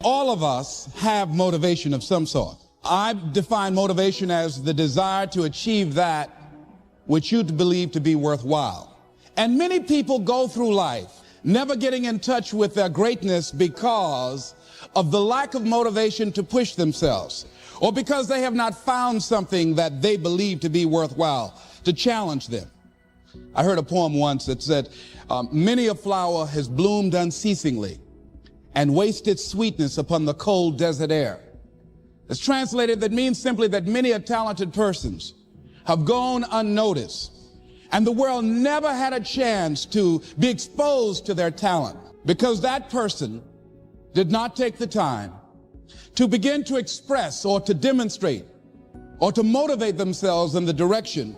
All of us have motivation of some sort. I define motivation as the desire to achieve that which you believe to be worthwhile. And many people go through life never getting in touch with their greatness because of the lack of motivation to push themselves, or because they have not found something that they believe to be worthwhile to challenge them. I heard a poem once that said, many a flower has bloomed unceasingly and wasted sweetness upon the cold desert air. It's translated, that means simply that many a talented persons have gone unnoticed, and the world never had a chance to be exposed to their talent because that person did not take the time to begin to express or to demonstrate or to motivate themselves in the direction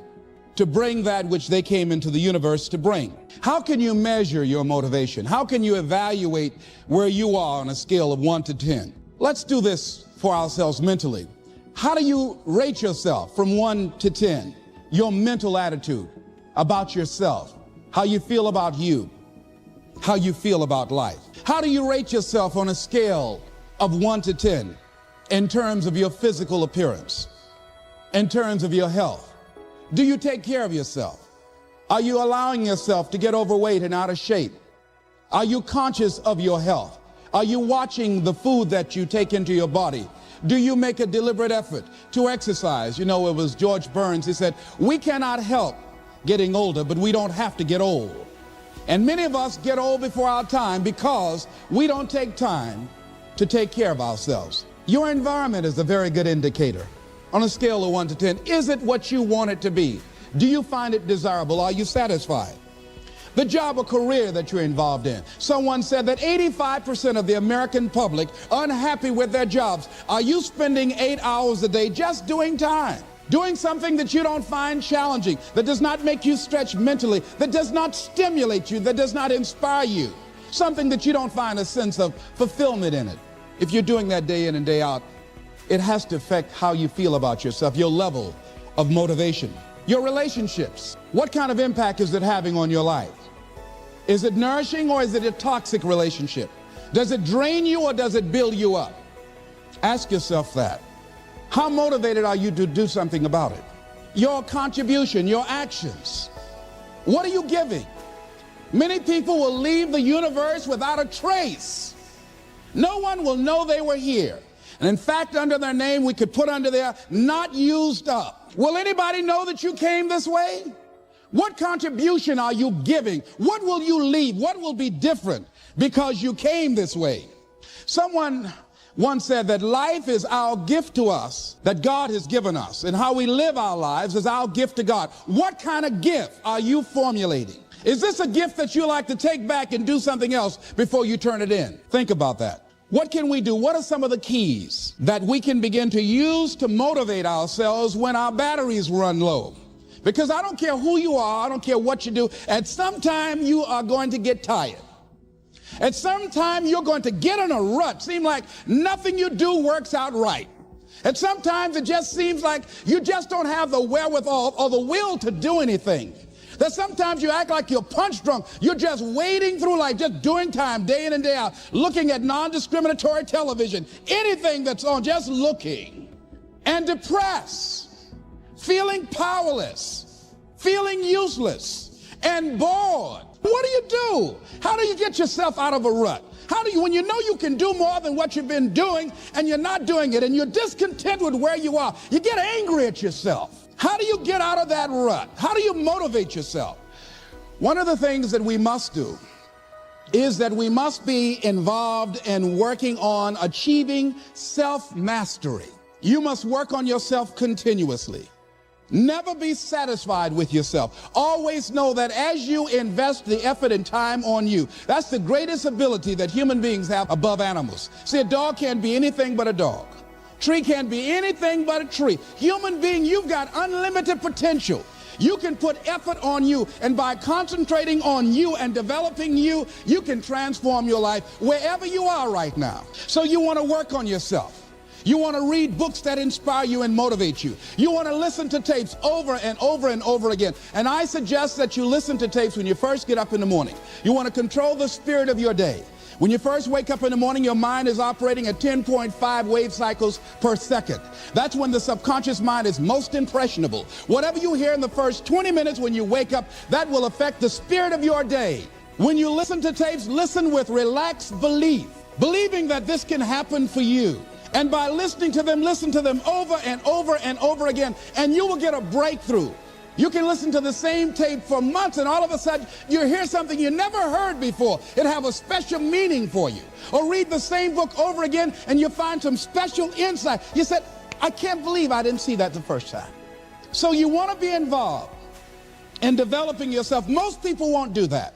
to bring that which they came into the universe to bring. How can you measure your motivation? How can you evaluate where you are on a scale of 1 to 10? Let's do this for ourselves mentally. How do you rate yourself from 1 to 10? Your mental attitude about yourself, how you feel about you, how you feel about life. How do you rate yourself on a scale of 1 to 10 in terms of your physical appearance, in terms of your health? Do you take care of yourself? Are you allowing yourself to get overweight and out of shape? Are you conscious of your health? Are you watching the food that you take into your body? Do you make a deliberate effort to exercise? You know, it was George Burns, he said, we cannot help getting older, but we don't have to get old. And many of us get old before our time because we don't take time to take care of ourselves. Your environment is a very good indicator. On a scale of 1 to 10, is it what you want it to be? Do you find it desirable? Are you satisfied? The job or career that you're involved in. Someone said that 85% of the American public are unhappy with their jobs. Are you spending 8 hours a day just doing time? Doing something that you don't find challenging, that does not make you stretch mentally, that does not stimulate you, that does not inspire you. Something that you don't find a sense of fulfillment in it. If you're doing that day in and day out, it has to affect how you feel about yourself, your level of motivation. Your relationships, what kind of impact is it having on your life? Is it nourishing or is it a toxic relationship? Does it drain you or does it build you up? Ask yourself that. How motivated are you to do something about it? Your contribution, your actions. What are you giving? Many people will leave the universe without a trace. No one will know they were here. And in fact, under their name, we could put under there, not used up. Will anybody know that you came this way? What contribution are you giving? What will you leave? What will be different because you came this way? Someone once said that life is our gift to us that God has given us, and how we live our lives is our gift to God. What kind of gift are you formulating? Is this a gift that you like to take back and do something else before you turn it in? Think about that. What can we do? What are some of the keys that we can begin to use to motivate ourselves when our batteries run low? Because I don't care who you are, I don't care what you do, at some time you are going to get tired. At some time you're going to get in a rut. Seem like nothing you do works out right. And sometimes it just seems like you just don't have the wherewithal or the will to do anything. That sometimes you act like you're punch drunk. You're just wading through life, just doing time day in and day out, looking at non-discriminatory television, anything that's on, just looking. And depressed, feeling powerless, feeling useless, and bored. What do you do? How do you get yourself out of a rut? How do you, when you know you can do more than what you've been doing and you're not doing it and you're discontent with where you are, you get angry at yourself. How do you get out of that rut? How do you motivate yourself? One of the things that we must do is that we must be involved in working on achieving self-mastery. You must work on yourself continuously. Never be satisfied with yourself. Always know that as you invest the effort and time on you, that's the greatest ability that human beings have above animals. See, a dog can't be anything but a dog. Tree can't be anything but a tree. Human being, you've got unlimited potential. You can put effort on you, and by concentrating on you and developing you, you can transform your life wherever you are right now. So you want to work on yourself. You want to read books that inspire you and motivate you. You want to listen to tapes over and over and over again. And I suggest that you listen to tapes when you first get up in the morning. You want to control the spirit of your day. When you first wake up in the morning, your mind is operating at 10.5 wave cycles per second. That's when the subconscious mind is most impressionable. Whatever you hear in the first 20 minutes when you wake up, that will affect the spirit of your day. When you listen to tapes, listen with relaxed belief, believing that this can happen for you. And by listening to them, listen to them over and over and over again, and you will get a breakthrough. You can listen to the same tape for months, and all of a sudden you hear something you never heard before. It have a special meaning for you. Or read the same book over again, and you find some special insight. You said, I can't believe I didn't see that the first time. So you want to be involved in developing yourself. Most people won't do that.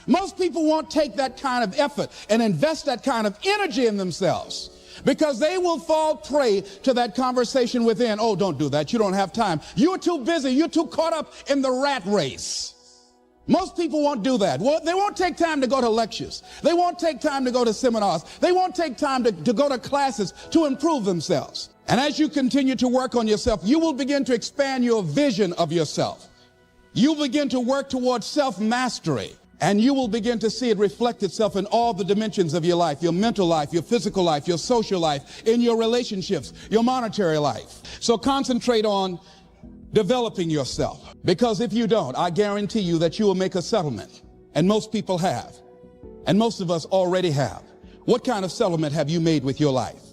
Most people won't take that kind of effort and invest that kind of energy in themselves, because they will fall prey to that conversation within. Oh, don't do that. You don't have time. You're too busy. You're too caught up in the rat race. Most people won't do that. Well, they won't take time to go to lectures. They won't take time to go to seminars. They won't take time to go to classes to improve themselves. And as you continue to work on yourself, you will begin to expand your vision of yourself. You'll begin to work towards self-mastery. And you will begin to see it reflect itself in all the dimensions of your life, your mental life, your physical life, your social life, in your relationships, your monetary life. So concentrate on developing yourself, because if you don't, I guarantee you that you will make a settlement. And most people have. And most of us already have. What kind of settlement have you made with your life?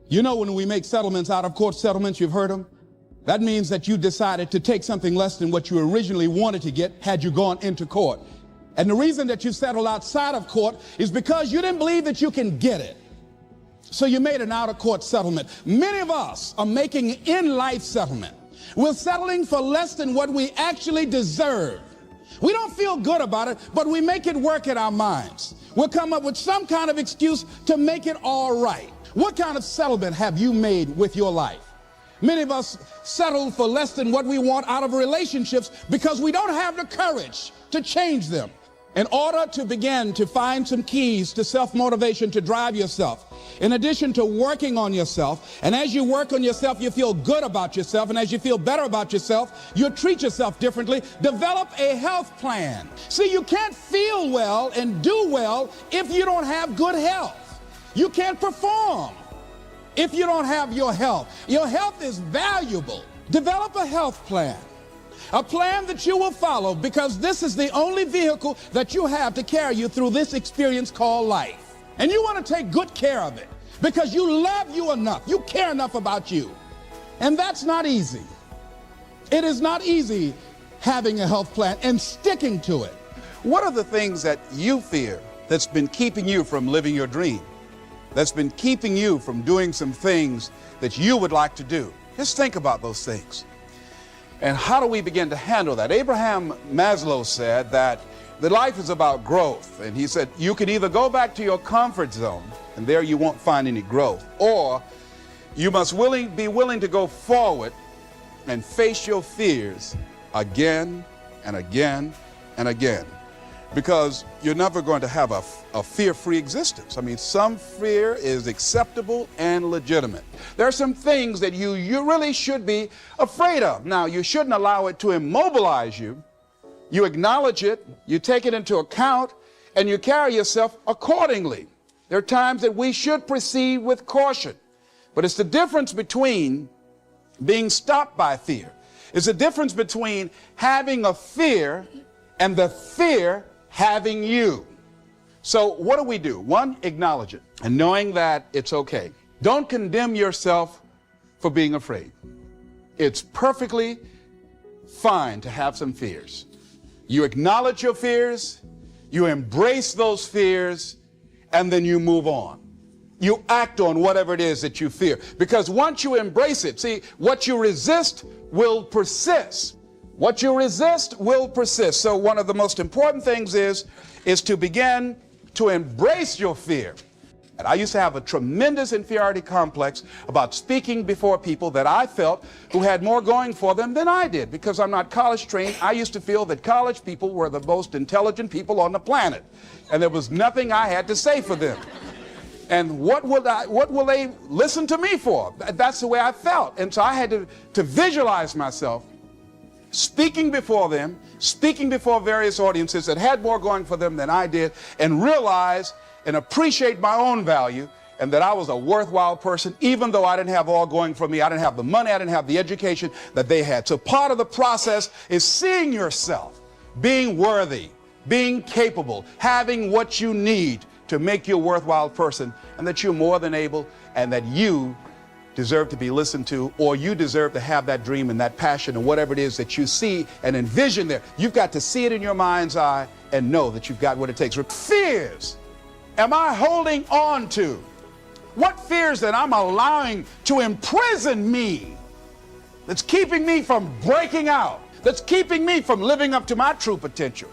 You know, when we make settlements, out of court settlements, you've heard them. That means that you decided to take something less than what you originally wanted to get had you gone into court. And the reason that you settled outside of court is because you didn't believe that you can get it. So you made an out-of-court settlement. Many of us are making in-life settlement. We're settling for less than what we actually deserve. We don't feel good about it, but we make it work in our minds. We'll come up with some kind of excuse to make it all right. What kind of settlement have you made with your life? Many of us settle for less than what we want out of relationships because we don't have the courage to change them. In order to begin to find some keys to self-motivation to drive yourself, in addition to working on yourself, and as you work on yourself, you feel good about yourself, and as you feel better about yourself, you treat yourself differently. Develop a health plan. See, you can't feel well and do well if you don't have good health. You can't perform if you don't have your health. Your health is valuable. Develop a health plan. A plan that you will follow, because this is the only vehicle that you have to carry you through this experience called life. And you want to take good care of it because you love you enough. You care enough about you. And that's not easy. It is not easy having a health plan and sticking to it. What are the things that you fear that's been keeping you from living your dream? That's been keeping you from doing some things that you would like to do? Just think about those things. And how do we begin to handle that? Abraham Maslow said that the life is about growth. And he said, you can either go back to your comfort zone, and there you won't find any growth, or you must be willing to go forward and face your fears again and again and again. Because you're never going to have a fear-free existence. I mean, some fear is acceptable and legitimate. There are some things that you really should be afraid of. Now, you shouldn't allow it to immobilize you. You acknowledge it, you take it into account, and you carry yourself accordingly. There are times that we should proceed with caution. But it's the difference between being stopped by fear. It's the difference between having a fear and the fear having you. So what do? One, acknowledge it, and knowing that it's okay. Don't condemn yourself for being afraid. It's perfectly fine to have some fears. You acknowledge your fears, you embrace those fears, and then you move on. You act on whatever it is that you fear. Because once you embrace it, see, what you resist will persist. What you resist will persist. So one of the most important things is to begin to embrace your fear. And I used to have a tremendous inferiority complex about speaking before people that I felt who had more going for them than I did. Because I'm not college trained, I used to feel that college people were the most intelligent people on the planet. And there was nothing I had to say for them. And what will they listen to me for? That's the way I felt. And so I had to visualize myself speaking before them, speaking before various audiences that had more going for them than I did, and realize and appreciate my own value, and that I was a worthwhile person, even though I didn't have all going for me. I didn't have the money, I didn't have the education that they had. So part of the process is seeing yourself, being worthy, being capable, having what you need to make you a worthwhile person, and that you're more than able, and that you deserve to be listened to, or you deserve to have that dream and that passion and whatever it is that you see and envision there. You've got to see it in your mind's eye and know that you've got what it takes. Fears am I holding on to? What fears that I'm allowing to imprison me, that's keeping me from breaking out, that's keeping me from living up to my true potential,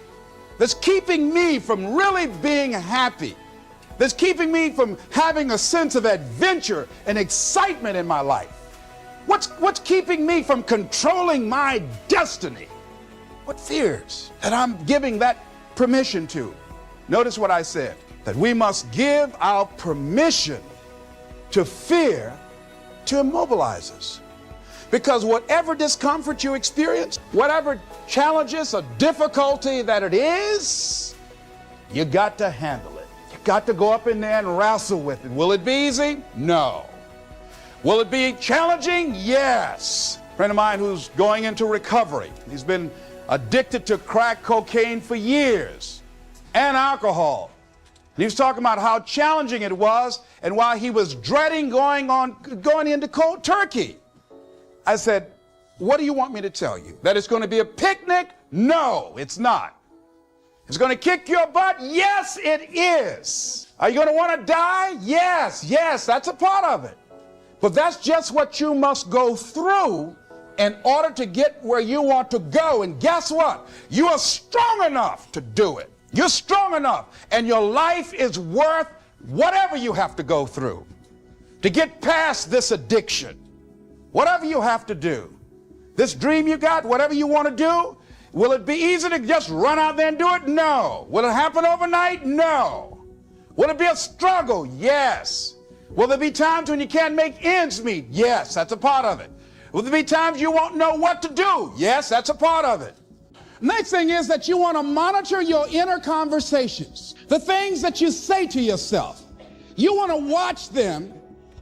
that's keeping me from really being happy, that's keeping me from having a sense of adventure and excitement in my life? What's keeping me from controlling my destiny? What fears that I'm giving that permission to? Notice what I said, that we must give our permission to fear to immobilize us. Because whatever discomfort you experience, whatever challenges or difficulty that it is, you got to handle it. You got to go up in there and wrestle with it. Will it be easy? No. Will it be challenging? Yes. A friend of mine who's going into recovery, he's been addicted to crack cocaine for years and alcohol. He was talking about how challenging it was and why he was dreading going into cold turkey. I said, what do you want me to tell you? That it's going to be a picnic? No, it's not. It's going to kick your butt? Yes, it is. Are you going to want to die? Yes, that's a part of it. But that's just what you must go through in order to get where you want to go. And guess what? You are strong enough to do it. You're strong enough, and your life is worth whatever you have to go through to get past this addiction. Whatever you have to do, this dream you got, whatever you want to do, will it be easy to just run out there and do it? No. Will it happen overnight? No. Will it be a struggle? Yes. Will there be times when you can't make ends meet? Yes, that's a part of it. Will there be times you won't know what to do? Yes, that's a part of it. Next thing is that you want to monitor your inner conversations, the things that you say to yourself. You want to watch them,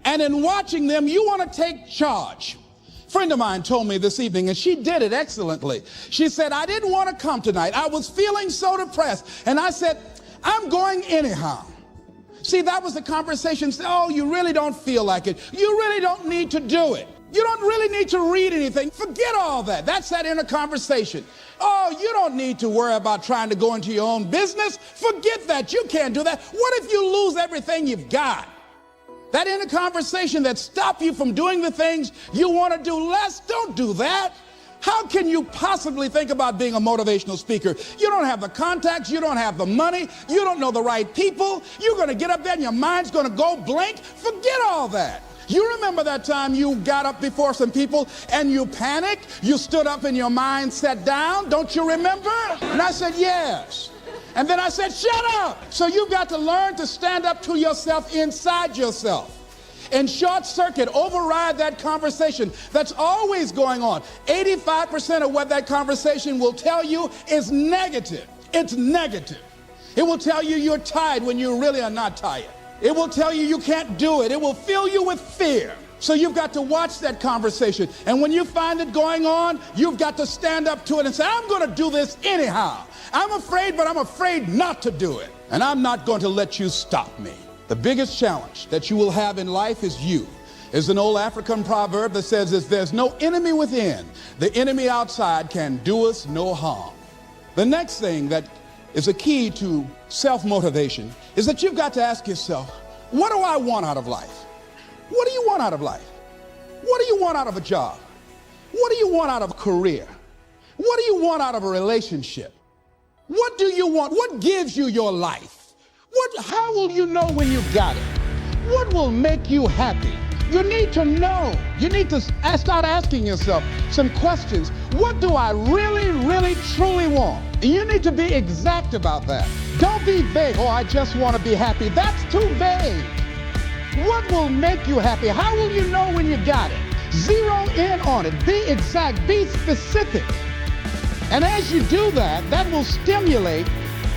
and in watching them, you want to take charge. A friend of mine told me this evening, and she did it excellently. She said, I didn't want to come tonight. I was feeling so depressed. And I said, I'm going anyhow. See, that was the conversation. Oh, you really don't feel like it. You really don't need to do it. You don't really need to read anything. Forget all that. That's that inner conversation. Oh, you don't need to worry about trying to go into your own business. Forget that. You can't do that. What if you lose everything you've got? That inner conversation that stops you from doing the things you want to do less, don't do that. How can you possibly think about being a motivational speaker? You don't have the contacts, you don't have the money, you don't know the right people. You're going to get up there and your mind's going to go blank. Forget all that. You remember that time you got up before some people and you panicked? You stood up and your mind sat down? Don't you remember? And I said, yes. And then I said, shut up. So you've got to learn to stand up to yourself inside yourself and short circuit, override that conversation that's always going on. 85% of what that conversation will tell you is negative. It's negative. It will tell you you're tired when you really are not tired. It will tell you you can't do it. It will fill you with fear. So you've got to watch that conversation. And when you find it going on, you've got to stand up to it and say, I'm going to do this anyhow. I'm afraid, but I'm afraid not to do it. And I'm not going to let you stop me. The biggest challenge that you will have in life is you. There's an old African proverb that says, if there's no enemy within, the enemy outside can do us no harm. The next thing that is a key to self-motivation is that you've got to ask yourself, what do I want out of life? What do you want out of life? What do you want out of a job? What do you want out of a career? What do you want out of a relationship? What do you want? What gives you your life? How will you know when you've got it? What will make you happy? You need to know. You need to start asking yourself some questions. What do I really, really, truly want? And you need to be exact about that. Don't be vague. Oh, I just want to be happy. That's too vague. What will make you happy? How will you know when you got it? Zero in on it. Be exact. Be specific. And as you do that, that will stimulate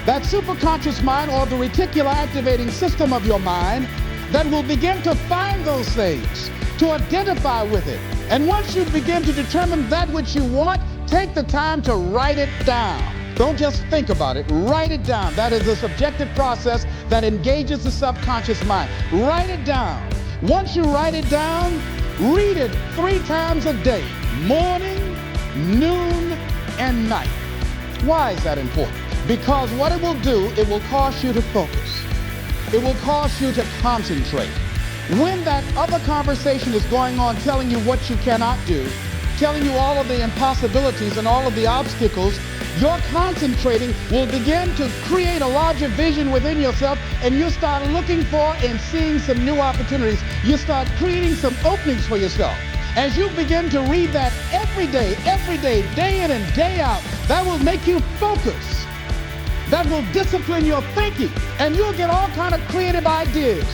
That superconscious mind, or the reticular activating system of your mind, that will begin to find those things, to identify with it. And once you begin to determine that which you want, take the time to write it down. Don't just think about it, write it down. That is a subjective process that engages the subconscious mind. Write it down. Once you write it down, read it 3 times a day, morning, noon, and night. Why is that important? Because what it will do, it will cause you to focus. It will cause you to concentrate. When that other conversation is going on telling you what you cannot do, telling you all of the impossibilities and all of the obstacles, your concentrating will begin to create a larger vision within yourself, and you start looking for and seeing some new opportunities. You start creating some openings for yourself. As you begin to read that every day, day in and day out, that will make you focus. That will discipline your thinking, and you'll get all kind of creative ideas.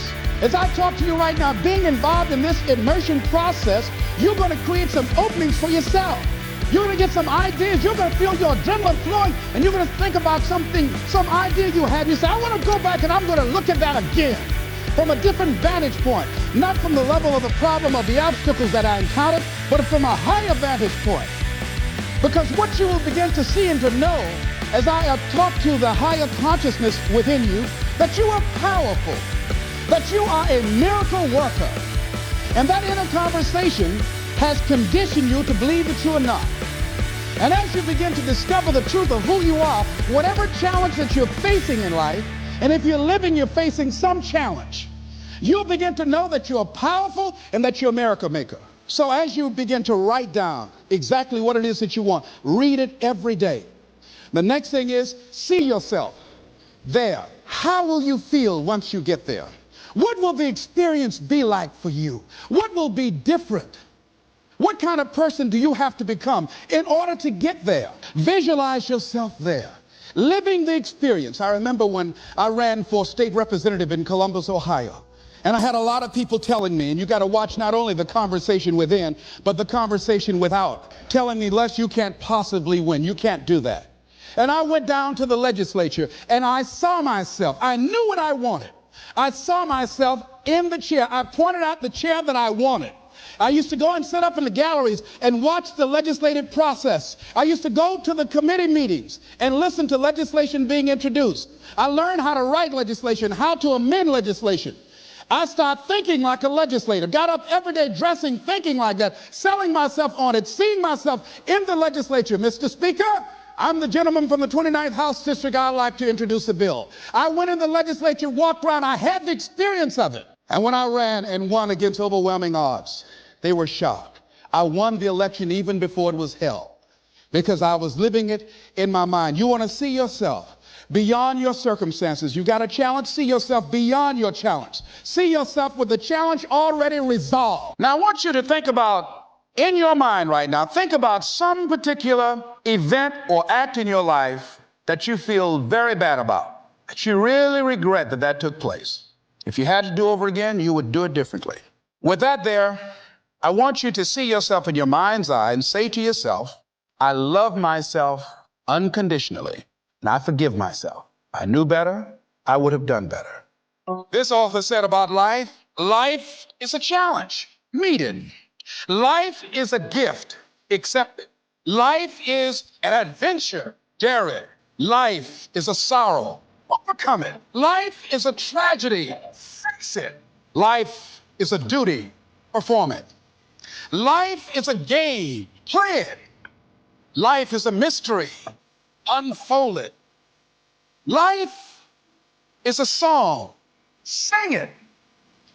As I talk to you right now, being involved in this immersion process, you're going to create some openings for yourself. You're going to get some ideas. You're going to feel your adrenaline flowing, and you're going to think about something, some idea you had. You say, I want to go back and I'm going to look at that again from a different vantage point, not from the level of the problem or the obstacles that I encountered, but from a higher vantage point. Because what you will begin to see and to know as I talk to the higher consciousness within you, that you are powerful, that you are a miracle worker. And that inner conversation has conditioned you to believe that you are not. And as you begin to discover the truth of who you are, whatever challenge that you're facing in life, and if you're living, you're facing some challenge, you'll begin to know that you're powerful and that you're a miracle maker. So as you begin to write down exactly what it is that you want, read it every day. The next thing is, see yourself there. How will you feel once you get there? What will the experience be like for you? What will be different? What kind of person do you have to become in order to get there? Visualize yourself there, living the experience. I remember when I ran for state representative in Columbus, Ohio. And I had a lot of people telling me, and you got to watch not only the conversation within, but the conversation without, telling me, Les, you can't possibly win. You can't do that. And I went down to the legislature and I saw myself. I knew what I wanted. I saw myself in the chair. I pointed out the chair that I wanted. I used to go and sit up in the galleries and watch the legislative process. I used to go to the committee meetings and listen to legislation being introduced. I learned how to write legislation, how to amend legislation. I started thinking like a legislator, got up every day dressing, thinking like that, selling myself on it, seeing myself in the legislature. Mr. Speaker, I'm the gentleman from the 29th House District. I'd like to introduce a bill. I went in the legislature, walked around. I had the experience of it. And when I ran and won against overwhelming odds, they were shocked. I won the election even before it was held because I was living it in my mind. You want to see yourself beyond your circumstances. You got a challenge, see yourself beyond your challenge. See yourself with the challenge already resolved. Now I want you to think about, in your mind right now, think about some particular event or act in your life that you feel very bad about, that you really regret that took place. If you had to do over again, you would do it differently. With that there, I want you to see yourself in your mind's eye and say to yourself, I love myself unconditionally, and I forgive myself. I knew better, I would have done better. This author said about life, life is a challenge. Meet it. Life is a gift. Accept it. Life is an adventure. Dare it. Life is a sorrow. Overcome it. Life is a tragedy. Face it. Life is a duty. Perform it. Life is a game. Play it. Life is a mystery. Unfold it. Life is a song. Sing it.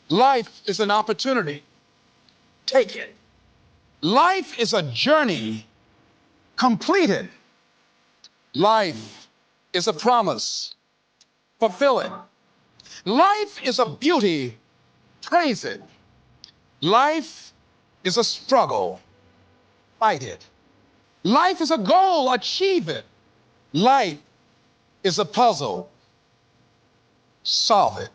Life is an opportunity. Take it. Life is a journey. Complete it. Life is a promise. Fulfill it. Life is a beauty. Praise it. Life is a struggle. Fight it. Life is a goal. Achieve it. Life is a puzzle. Solve it.